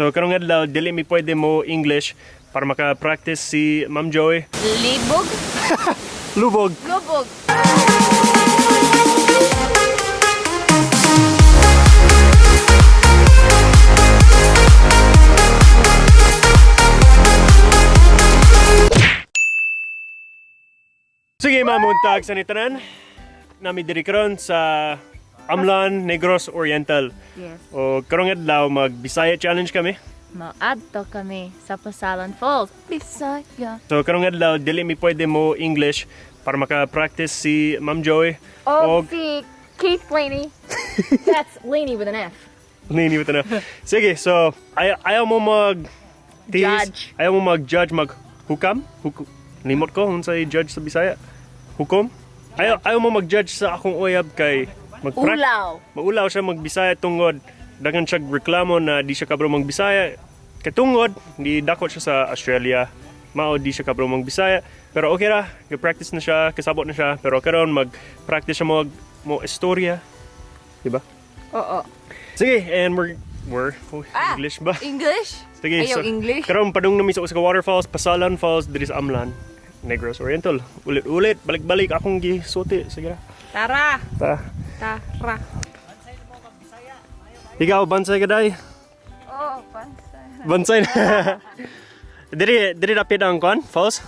So karong adlaw dili mi pwede mo English para maka-practice si Ma'am Joey. Libog? Lubog. Lubog. Sige, mamuntag sa nitanan. Nami diri karon sa Amlan, Negros Oriental. Yes. O karong adlaw mag Bisaya challenge kami. Maadto kami sa Pasalan Falls. Bisaya. So karong adlaw dili mi pwede mo English para maka-practice si Ma'am Joey. Oh, si Keith Laney. That's Laney with an F. Nini na. Sige, so ayaw mo mag Judge. Ayaw mo mag-judge, mag-hukam? Limot ko unsay judge sa Bisaya. Hukom? Ayaw mo mag-judge sa akong uyab kay Ulaw. Maulaw siya magbisaya tungod daghan siya reklamo na di siya kabro magbisaya. Katungod di dakot siya sa Australia. Mao di siya kabro magbisaya. Pero okay ra, nag-practice na siya, kasabot na siya. Pero karon mag-practice siya mo istorya. Diba? Oo. Sige, and we're English ba? English? Sige, Ayaw English? Karon padung nami sa usa ka waterfalls, Pasalan Falls diri sa Amlan, Negros Oriental. Ulit-ulit, balik-balik akong gisuti. Sige ra. Tara. Tara. Ikaw, bansay ka day? Oh, pansay. Bansay na. diri rapid ang kon, falls?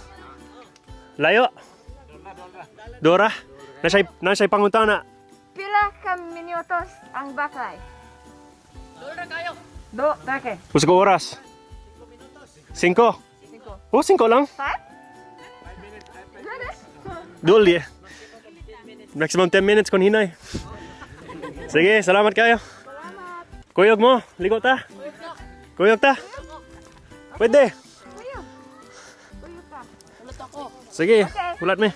Layo? Dora? Nasay pangutana. Pila ka minutos ang bakay? Dora kayo. Dake. Usa ka oras? 5? 5. Oh, 5 lang? 5? Duli. Maximum 10 minutes kon hinay. Sige, salamat kayo. Salamat. Kuyog mo, ligo ta. Kuyog ta. Pwede. Uyot ka. Ulit ako. Sige, ulat me.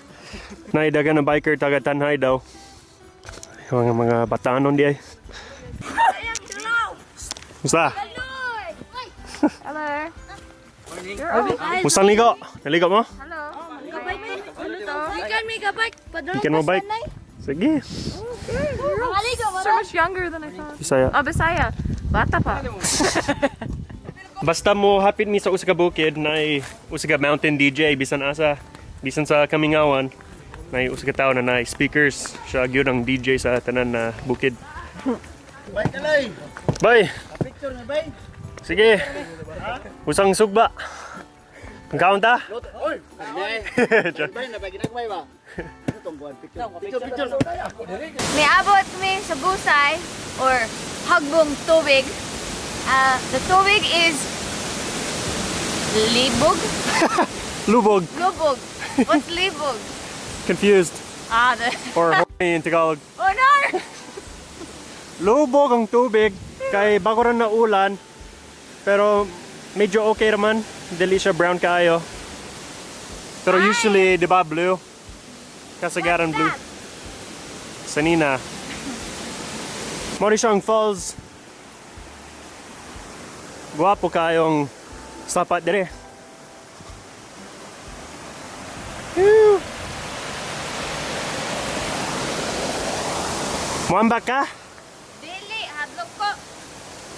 Naidagan na biker taga Tanhay daw. Yung mga batanon di ay. Musta? Hello. You're okay. Musta ligo? Naligo mo? Hello. Gabay mo. Ano to? Ikan may gabay. Ikan mo bike? Sige. So much younger than I thought. Bisaya. Oh, Bisaya. Bata pa. Basta mo hapit mi sa usa ka bukid na usa ka mountain DJ bisan sa Kamingawan na usa ka tawo na speakers siya gyud ang DJ sa tanan na bukid. Bye kalay. Bye. Picture na bye. Sige. Usang sugba. Ang kaon ta? Oy. Bye na ba ginagmay ba? Ano tong buwan picture? Picture. May abot kami sa busay or hagbong tubig. The tubig is libog. Lubog. Lubog. What's libog? Confused. Or horny in Tagalog. Oh no! Lubog ang tubig kay bago rin na ulan pero medyo okay naman, dili siya brown kaayo. Pero usually, di ba, blue? Kasagaran blue. Sanina. Mori siyang falls. Guwapo kayong sapat dire. Muambak ka? Dili, hadlok ko.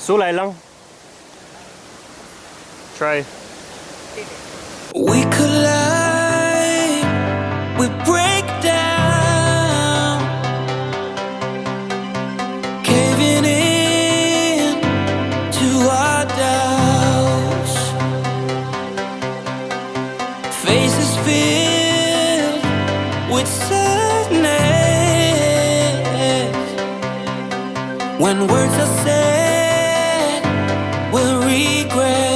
Sulay lang. Try. We collide, we break down, caving in to our doubts. Faces filled with sadness. When words are said, we'll regret.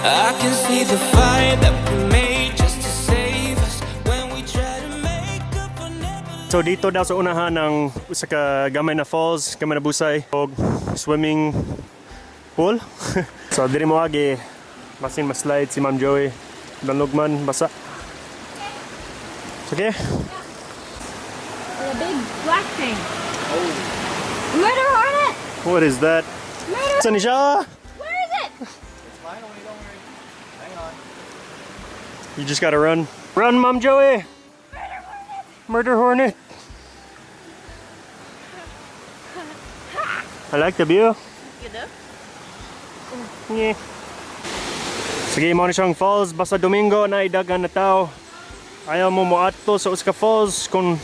I can see the fire that we made just to save us when we try to make up for never. So dito daw sa unahan ng usa ka gamay na falls, gamay na busay o swimming pool. So diri mo agi masin ma-slide si Ma'am Joey. Danlugman basa. Okay. A big black thing. Oh. Murder hornet! What is that? Murder! Saan siya? Where is it? You just gotta run. Run, Ma'am Joey! Murder hornet! I like the view. you do? Yeah. Sige, mo na siyang falls. Basta Domingo na idagan na tao. Ayaw mo ato sa Uska Falls kung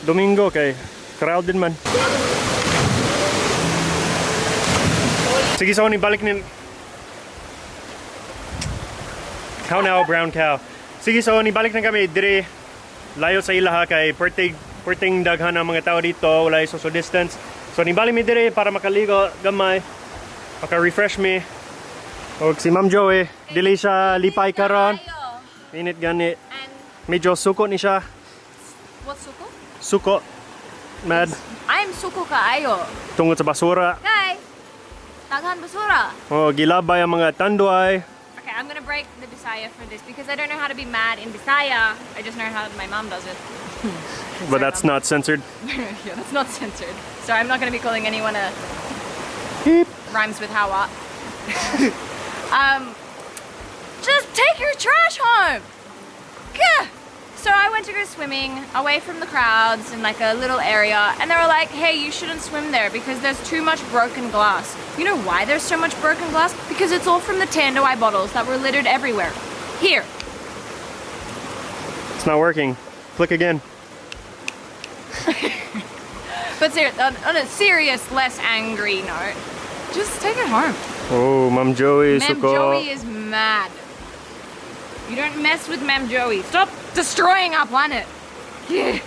Domingo kay crowded man. Sige, so balik ni... How now, brown cow? Sige, so balik na kami dire. Layo sa ilaha kay perting daghan ang mga tao dito. Wala yung social distance. So balik mi dire para makaligo gamay. Maka-refresh me. O si Ma'am Joey, dili siya lipay karon. Minute gani. And Medyo suko ni siya. what suko? Suko. Mad. I'm suko kaayo. Tungod sa basura. Kay, taghan basura. O gilabay ang mga tanduay. Okay, I'm gonna break the Bisaya for this because I don't know how to be mad in Bisaya. I just know how my mom does it. But that's not censored. Yeah, that's not censored. So I'm not gonna be calling anyone a Beep. rhymes with hawa. Just take your trash home. Gah! So I went to go swimming away from the crowds in like a little area, and they were like, "Hey, you shouldn't swim there because there's too much broken glass." You know why there's so much broken glass? Because it's all from the Tandoy bottles that were littered everywhere. Here. It's not working. Click again. But on a serious, less angry note, just take it home. Oh, Ma'am Joey, Ma'am suko. Joey is mad. You don't mess with Ma'am Joey. Stop destroying our planet. Yeah.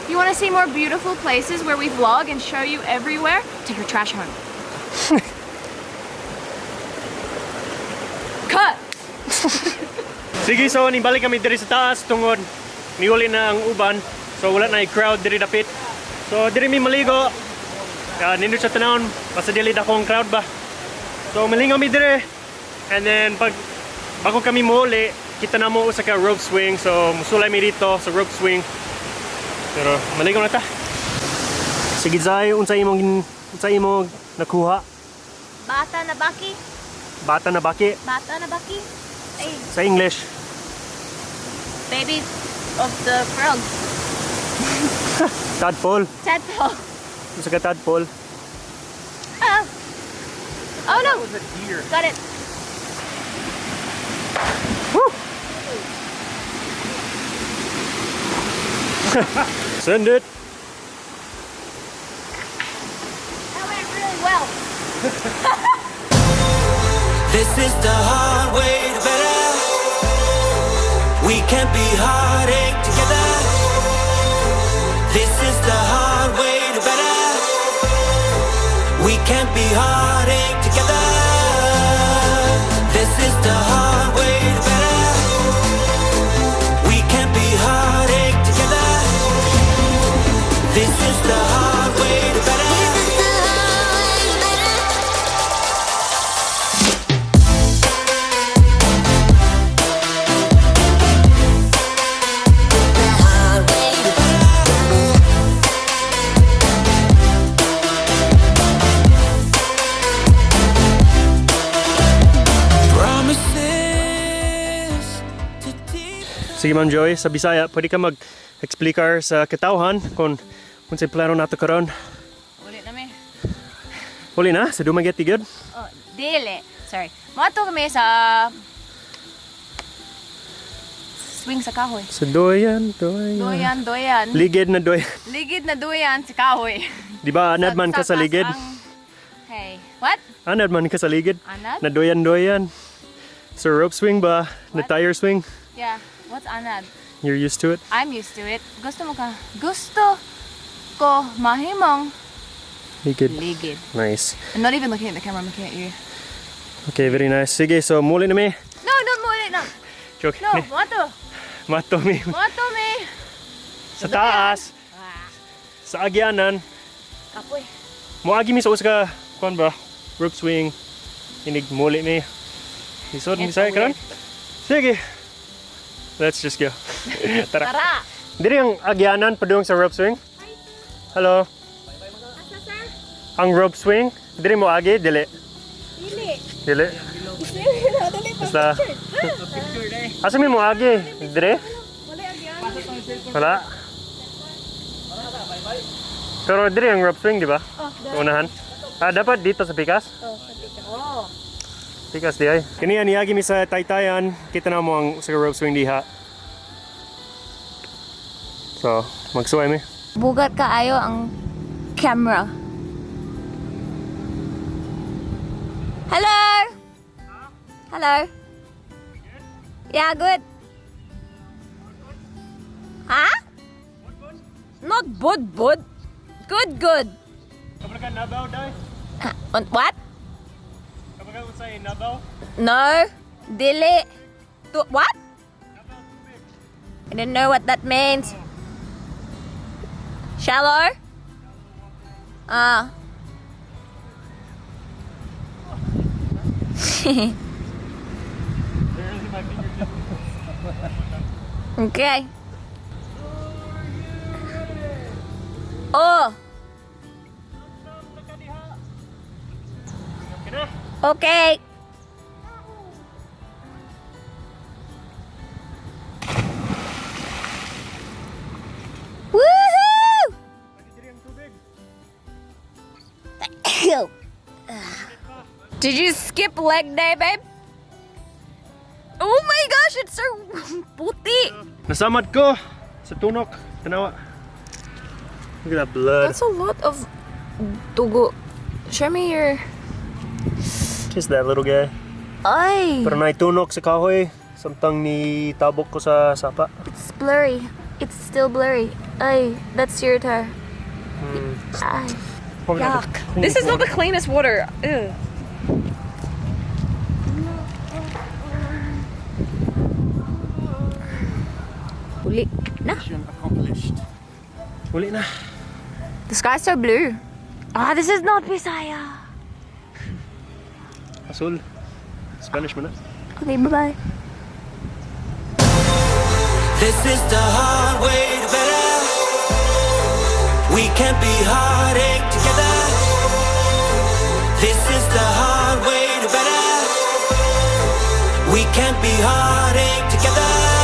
You want to see more beautiful places where we vlog and show you everywhere? Take your trash home. Cut! Sige, so balik kami diri sa taas tungod niuli na ang uban. So wala na crowd diri dapit. So diri mi maligo. Nindot sa tanawon, basta dili dakong crowd ba. So malingaw mi diri. And then bago kami muli, kita na mo sa ka rope swing. So musulay mi dito sa rope swing. Pero maligaw na ta. Sige Zay, unsa imong nakuha? Bata na baki. Bata na baki Bata na baki. Ay, sa English. baby of the frog. Tadpole. Tadpole. Unsa ka tadpole? Oh. Oh no. was a deer. Got it. Woo! Send it. That went really well. This is the hard way to better. We can't be heartache together. This is the hard way to better. We can't be heartache together. This is the hard way to better. We can't be heartache together. This is the hard way to better. Sige Ma'am Joy, sa Bisaya, pwede ka mag-explicar sa katawhan kung sa plano nato karon. Ulit na me. Huli na, sa Dumaguete good. Oh, dili. Sorry. Mato kami sa swing sa kahoy. Sa doyan. Doyan. Ligid na doyan. Ligid na doyan sa kahoy. Di ba anad man ka sa ligid? Hey, what? Anad man ka sa ligid? Anad? Na doyan. Sa rope swing ba? Na What? tire swing? Yeah. What's anad? You're used to it? I'm used to it. Gusto mo ka? Gusto ko mahimong Ligid. ligid. Nice. I'm not even looking at the camera. I'm looking at you. Okay, very nice. Sige, so muli na mi. No, don't move it. No. Joke. No, mato. Mato mi. Mato me. Sa taas. Ah, Sa agyanan. kapoy. Moagi mi sa usa ka kuan ba? Rope swing. Inig muli mi. Isod mi It's sa so karon. weird. Sige. Let's just go. Tara. Tara. Diri ang agyanan padung sa rope swing. Hello. Asa, sir? Ang rope swing, diri mo agi dili. Dili. Dili. Dili pa. Basta. Asa mi mo agi? Diri? Wala agyan. Wala. Pero diri ang rope swing, di ba? Oh, Unahan. Dapat dito sa pikas? Oh. Pikas di ay. Kaniya niyagi mi sa Taytayan. Kita na mo ang sa rope swing diha. So, magsuway mi. Bugat kaayo ang camera. Hello. Hello. Yeah, good. Huh? Not bud. Good. Kapag ka nabaw, day? What? Kapag ka usay nabaw? No. Dili. What? I don't know what that means. Shallow? Ah. Okay. Oh. Okay. Woohoo! Did you skip leg day, babe? Oh my gosh, it's so puti. Nasamad ko sa tunok. Tanawa. Look at that blood. That's a lot of dugo. Show me your... Kiss that little guy. Ay! Pero naitunok sa kahoy. Samtang ni tabok ko sa sapa. It's blurry. It's still blurry. Ay, that's your tire. Ay. Yuck. This is not the cleanest water. Ew. Uli na. Mission accomplished. Uli na. The sky's so blue. Ah, this is not Bisaya. Azul. Spanish mo na. Okay, bye-bye. This is the hard way to better. We can't be heartache together. This is the hard way to better. We can't be heartache together.